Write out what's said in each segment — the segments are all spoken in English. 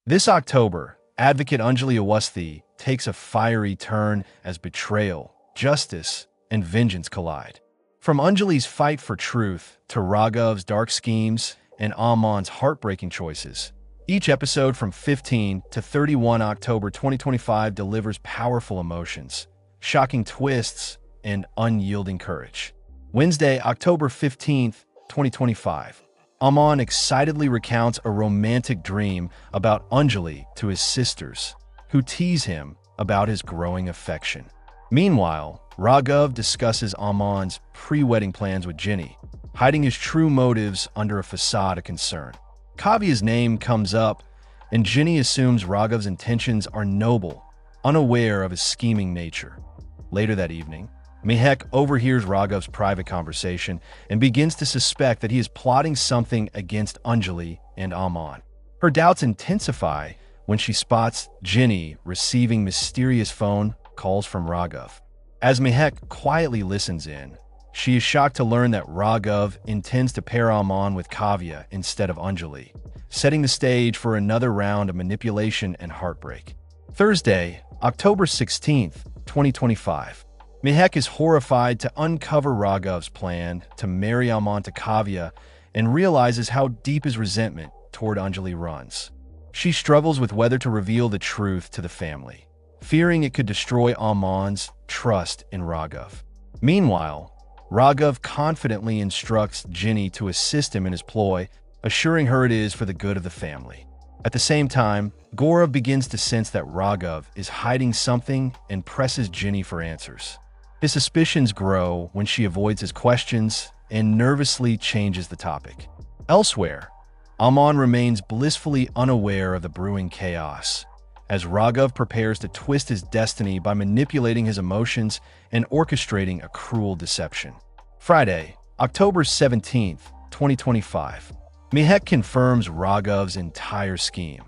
This October, advocate Anjali October takes a fiery turn as betrayal, justice, and vengeance collide. From Anjali's fight for truth to Raghav's dark schemes and Aman's heartbreaking choices, each episode from 15 to 31 October 2025 delivers powerful emotions, shocking twists, and unyielding courage. Wednesday, October 15th, 2025. Aman excitedly recounts a romantic dream about Anjali to his sisters, who tease him about his growing affection. Meanwhile, Raghav discusses Aman's pre-wedding plans with Ginny, hiding his true motives under a facade of concern. Kavya's name comes up, and Ginny assumes Raghav's intentions are noble, unaware of his scheming nature. Later that evening, Mehek overhears Raghav's private conversation and begins to suspect that he is plotting something against Anjali and Aman. Her doubts intensify when she spots Ginny receiving mysterious phone calls from Raghav. As Mehek quietly listens in, she is shocked to learn that Raghav intends to pair Aman with Kavya instead of Anjali, setting the stage for another round of manipulation and heartbreak. Thursday, October 16th, 2025. Mehek is horrified to uncover Raghav's plan to marry Aman to Kavya and realizes how deep his resentment toward Anjali runs. She struggles with whether to reveal the truth to the family, fearing it could destroy Aman's trust in Raghav. Meanwhile, Raghav confidently instructs Ginny to assist him in his ploy, assuring her it is for the good of the family. At the same time, Gaurav begins to sense that Raghav is hiding something and presses Ginny for answers. His suspicions grow when she avoids his questions and nervously changes the topic. Elsewhere, Aman remains blissfully unaware of the brewing chaos, as Raghav prepares to twist his destiny by manipulating his emotions and orchestrating a cruel deception. Friday, October 17th, 2025. Mehek confirms Raghav's entire scheme,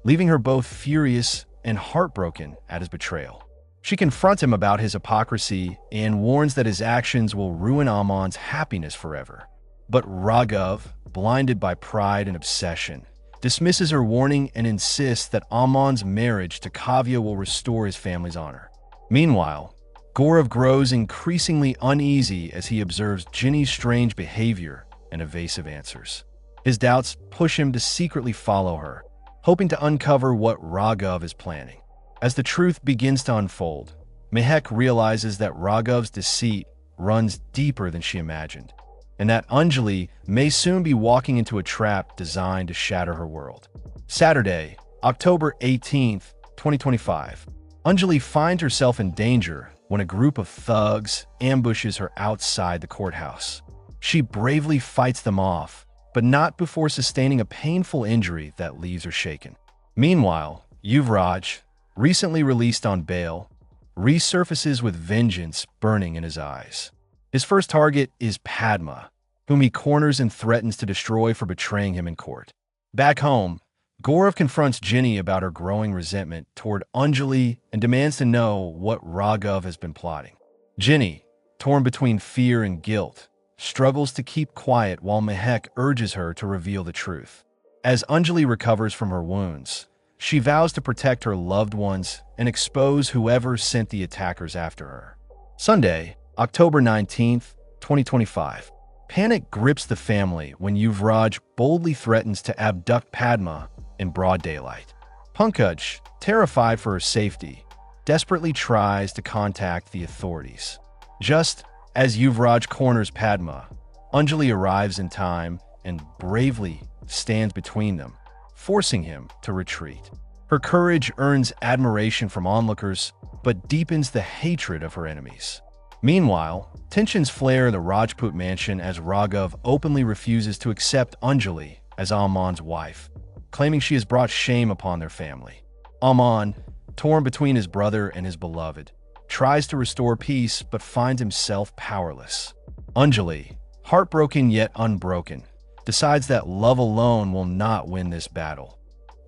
leaving her both furious and heartbroken at his betrayal. She confronts him about his hypocrisy and warns that his actions will ruin Aman's happiness forever. But Raghav, blinded by pride and obsession, dismisses her warning and insists that Aman's marriage to Kavya will restore his family's honor. Meanwhile, Gaurav grows increasingly uneasy as he observes Ginny's strange behavior and evasive answers. His doubts push him to secretly follow her, hoping to uncover what Raghav is planning. As the truth begins to unfold, Mehek realizes that Raghav's deceit runs deeper than she imagined, and that Anjali may soon be walking into a trap designed to shatter her world. Saturday, October 18th, 2025. Anjali finds herself in danger when a group of thugs ambushes her outside the courthouse. She bravely fights them off, but not before sustaining a painful injury that leaves her shaken. Meanwhile, Yuvraj, recently released on bail, resurfaces with vengeance burning in his eyes. His first target is Padma, whom he corners and threatens to destroy for betraying him in court. Back home, Gaurav confronts Ginny about her growing resentment toward Anjali and demands to know what Raghav has been plotting. Ginny, torn between fear and guilt, struggles to keep quiet while Mehek urges her to reveal the truth. As Anjali recovers from her wounds, she vows to protect her loved ones and expose whoever sent the attackers after her. Sunday, October 19th, 2025. Panic grips the family when Yuvraj boldly threatens to abduct Padma in broad daylight. Pankaj, terrified for her safety, desperately tries to contact the authorities. Just as Yuvraj corners Padma, Anjali arrives in time and bravely stands between them, forcing him to retreat. Her courage earns admiration from onlookers, but deepens the hatred of her enemies. Meanwhile, tensions flare in the Rajput mansion as Raghav openly refuses to accept Anjali as Aman's wife, claiming she has brought shame upon their family. Aman, torn between his brother and his beloved, tries to restore peace but finds himself powerless. Anjali, heartbroken yet unbroken, decides that love alone will not win this battle.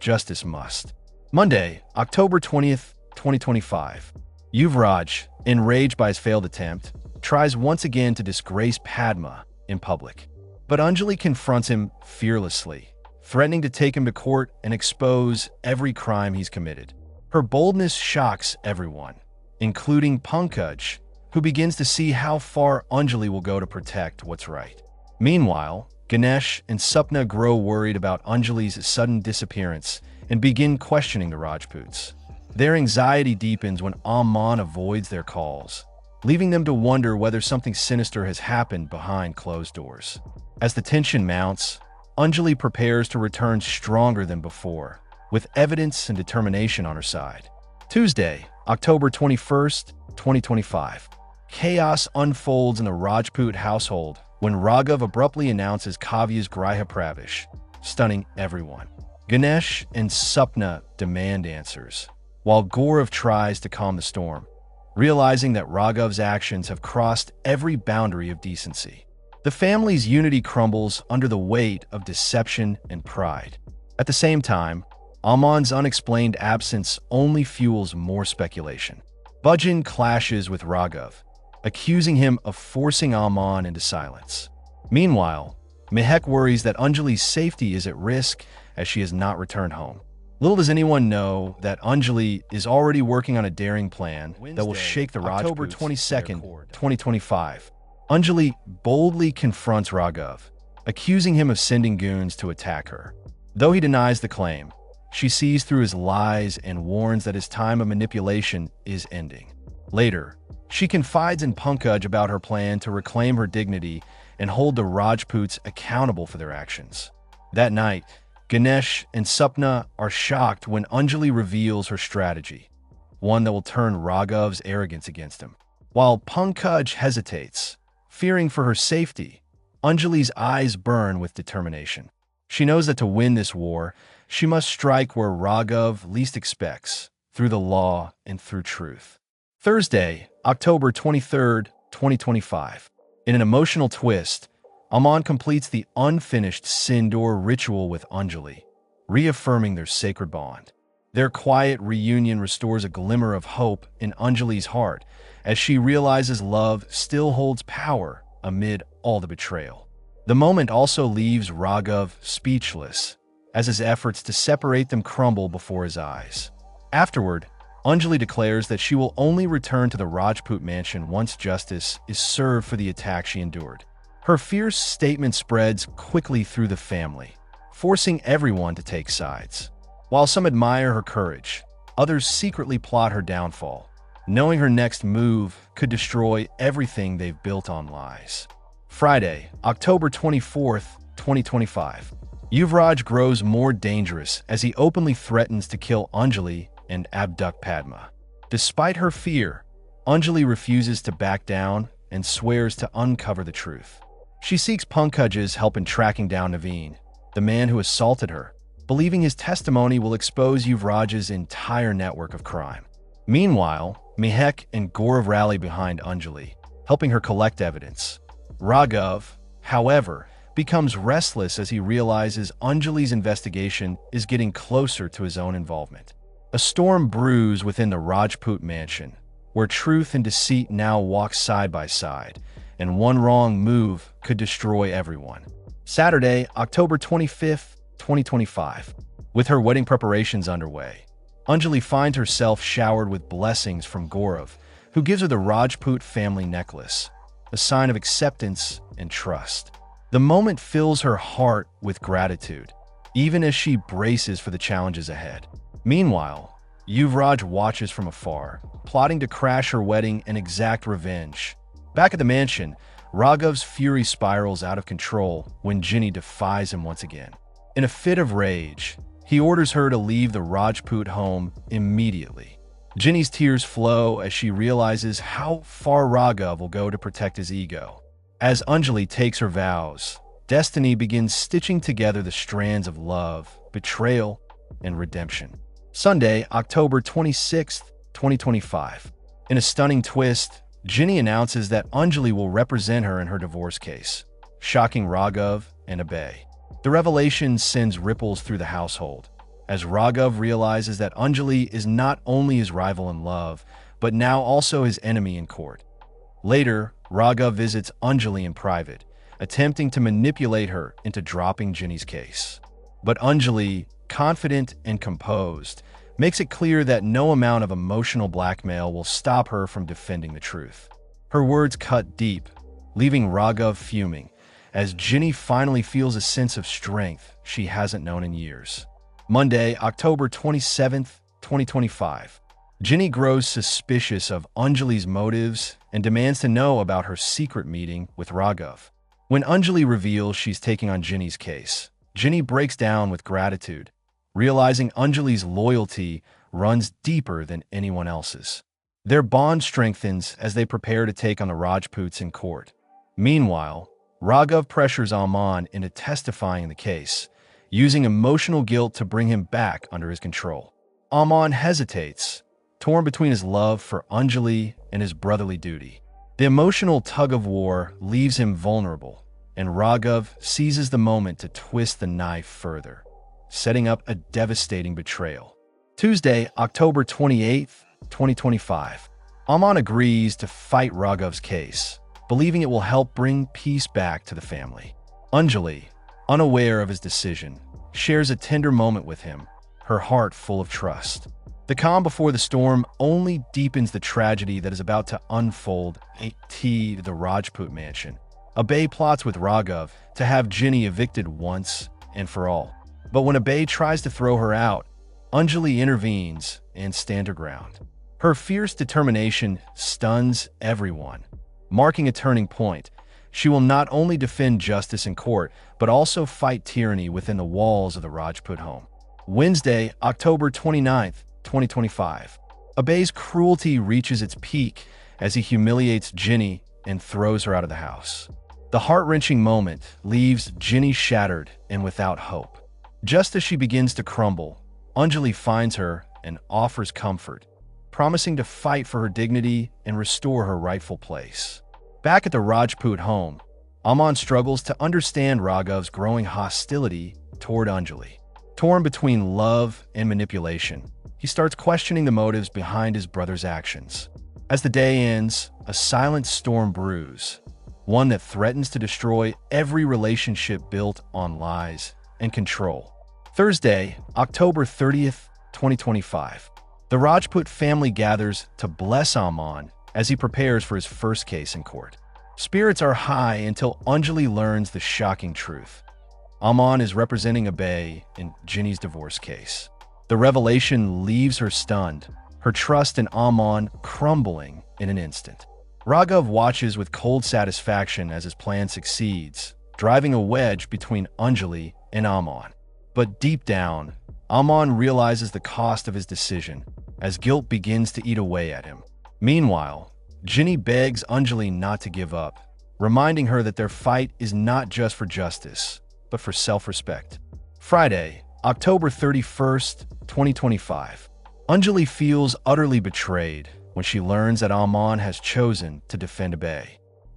Justice must. Monday, October 20th, 2025. Yuvraj, enraged by his failed attempt, tries once again to disgrace Padma in public. But Anjali confronts him fearlessly, threatening to take him to court and expose every crime he's committed. Her boldness shocks everyone, including Pankaj, who begins to see how far Anjali will go to protect what's right. Meanwhile, Ganesh and Sapna grow worried about Anjali's sudden disappearance and begin questioning the Rajputs. Their anxiety deepens when Aman avoids their calls, leaving them to wonder whether something sinister has happened behind closed doors. As the tension mounts, Anjali prepares to return stronger than before, with evidence and determination on her side. Tuesday, October 21st, 2025. Chaos unfolds in the Rajput household when Raghav abruptly announces Kavya's Griha Pravesh, stunning everyone. Ganesh and Sapna demand answers, while Gaurav tries to calm the storm, realizing that Raghav's actions have crossed every boundary of decency. The family's unity crumbles under the weight of deception and pride. At the same time, Aman's unexplained absence only fuels more speculation. Bhajan clashes with Raghav, accusing him of forcing Aman into silence. Meanwhile, Mehek worries that Anjali's safety is at risk as she has not returned home. Little does anyone know that Anjali is already working on a daring plan that will shake the Rajputs. October 22nd, 2025. Anjali boldly confronts Raghav, accusing him of sending goons to attack her. Though he denies the claim, she sees through his lies and warns that his time of manipulation is ending. Later, she confides in Pankaj about her plan to reclaim her dignity and hold the Rajputs accountable for their actions. That night, Ganesh and Sapna are shocked when Anjali reveals her strategy, one that will turn Raghav's arrogance against him. While Pankaj hesitates, fearing for her safety, Anjali's eyes burn with determination. She knows that to win this war, she must strike where Raghav least expects, through the law and through truth. Thursday, October 23rd, 2025. In an emotional twist, Aman completes the unfinished sindoor ritual with Anjali, reaffirming their sacred bond. Their quiet reunion restores a glimmer of hope in Anjali's heart as she realizes love still holds power amid all the betrayal. The moment also leaves Raghav speechless, as his efforts to separate them crumble before his eyes. Afterward, Anjali declares that she will only return to the Rajput mansion once justice is served for the attack she endured. Her fierce statement spreads quickly through the family, forcing everyone to take sides. While some admire her courage, others secretly plot her downfall, knowing her next move could destroy everything they've built on lies. Friday, October 24th, 2025. Yuvraj grows more dangerous as he openly threatens to kill Anjali and abduct Padma. Despite her fear, Anjali refuses to back down and swears to uncover the truth. She seeks Pankaj's help in tracking down Naveen, the man who assaulted her, believing his testimony will expose Yuvraj's entire network of crime. Meanwhile, Mehek and Gaurav rally behind Anjali, helping her collect evidence. Raghav, however, becomes restless as he realizes Anjali's investigation is getting closer to his own involvement. A storm brews within the Rajput mansion, where truth and deceit now walk side by side, and one wrong move could destroy everyone. Saturday, October 25th, 2025. With her wedding preparations underway, Anjali finds herself showered with blessings from Gaurav, who gives her the Rajput family necklace, a sign of acceptance and trust. The moment fills her heart with gratitude, even as she braces for the challenges ahead. Meanwhile, Yuvraj watches from afar, plotting to crash her wedding and exact revenge. Back at the mansion, Raghav's fury spirals out of control when Ginny defies him once again. In a fit of rage, he orders her to leave the Rajput home immediately. Ginny's tears flow as she realizes how far Raghav will go to protect his ego. As Anjali takes her vows, destiny begins stitching together the strands of love, betrayal, and redemption. Sunday, October 26th, 2025. In a stunning twist, Ginny announces that Anjali will represent her in her divorce case, shocking Raghav and Abhay. The revelation sends ripples through the household, as Raghav realizes that Anjali is not only his rival in love, but now also his enemy in court. Later, Raghav visits Anjali in private, attempting to manipulate her into dropping Ginny's case. But Anjali, confident and composed, makes it clear that no amount of emotional blackmail will stop her from defending the truth. Her words cut deep, leaving Raghav fuming, as Ginny finally feels a sense of strength she hasn't known in years. Monday, October 27th, 2025. Ginny grows suspicious of Anjali's motives and demands to know about her secret meeting with Raghav. When Anjali reveals she's taking on Ginny's case, Ginny breaks down with gratitude, realizing Anjali's loyalty runs deeper than anyone else's. Their bond strengthens as they prepare to take on the Rajputs in court. Meanwhile, Raghav pressures Aman into testifying in the case, using emotional guilt to bring him back under his control. Aman hesitates, torn between his love for Anjali and his brotherly duty. The emotional tug-of-war leaves him vulnerable, and Raghav seizes the moment to twist the knife further, setting up a devastating betrayal. Tuesday, October 28th, 2025. Aman agrees to fight Raghav's case, believing it will help bring peace back to the family. Anjali, unaware of his decision, shares a tender moment with him, her heart full of trust. The calm before the storm only deepens the tragedy that is about to unfold at the Rajput mansion. Abhay plots with Raghav to have Ginny evicted once and for all. But when Abhay tries to throw her out, Anjali intervenes and stands her ground. Her fierce determination stuns everyone. Marking a turning point, she will not only defend justice in court, but also fight tyranny within the walls of the Rajput home. Wednesday, October 29th, 2025. Abhay's cruelty reaches its peak as he humiliates Ginny and throws her out of the house. The heart-wrenching moment leaves Ginny shattered and without hope. Just as she begins to crumble, Anjali finds her and offers comfort, promising to fight for her dignity and restore her rightful place. Back at the Rajput home, Aman struggles to understand Raghav's growing hostility toward Anjali. Torn between love and manipulation, he starts questioning the motives behind his brother's actions. As the day ends, a silent storm brews, one that threatens to destroy every relationship built on lies and control. Thursday, October 30th, 2025. The Rajput family gathers to bless Aman as he prepares for his first case in court. Spirits are high until Anjali learns the shocking truth. Aman is representing Abhay in Ginny's divorce case. The revelation leaves her stunned, her trust in Aman crumbling in an instant. Raghav watches with cold satisfaction as his plan succeeds, driving a wedge between Anjali and Aman. But deep down, Aman realizes the cost of his decision as guilt begins to eat away at him. Meanwhile, Ginny begs Anjali not to give up, reminding her that their fight is not just for justice, but for self-respect. Friday, October 31st, 2025. Anjali feels utterly betrayed when she learns that Aman has chosen to defend Abhay.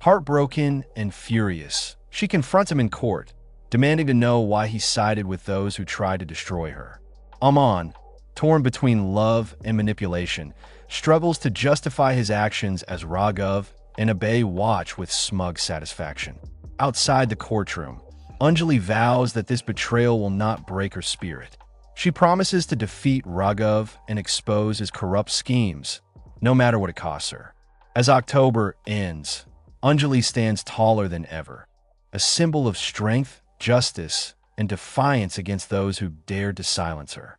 Heartbroken and furious, she confronts him in court, demanding to know why he sided with those who tried to destroy her. Aman, torn between love and manipulation, struggles to justify his actions as Raghav and Abhay watch with smug satisfaction. Outside the courtroom, Anjali vows that this betrayal will not break her spirit. She promises to defeat Raghav and expose his corrupt schemes, no matter what it costs her. As October ends, Anjali stands taller than ever, a symbol of strength, justice, and defiance against those who dared to silence her.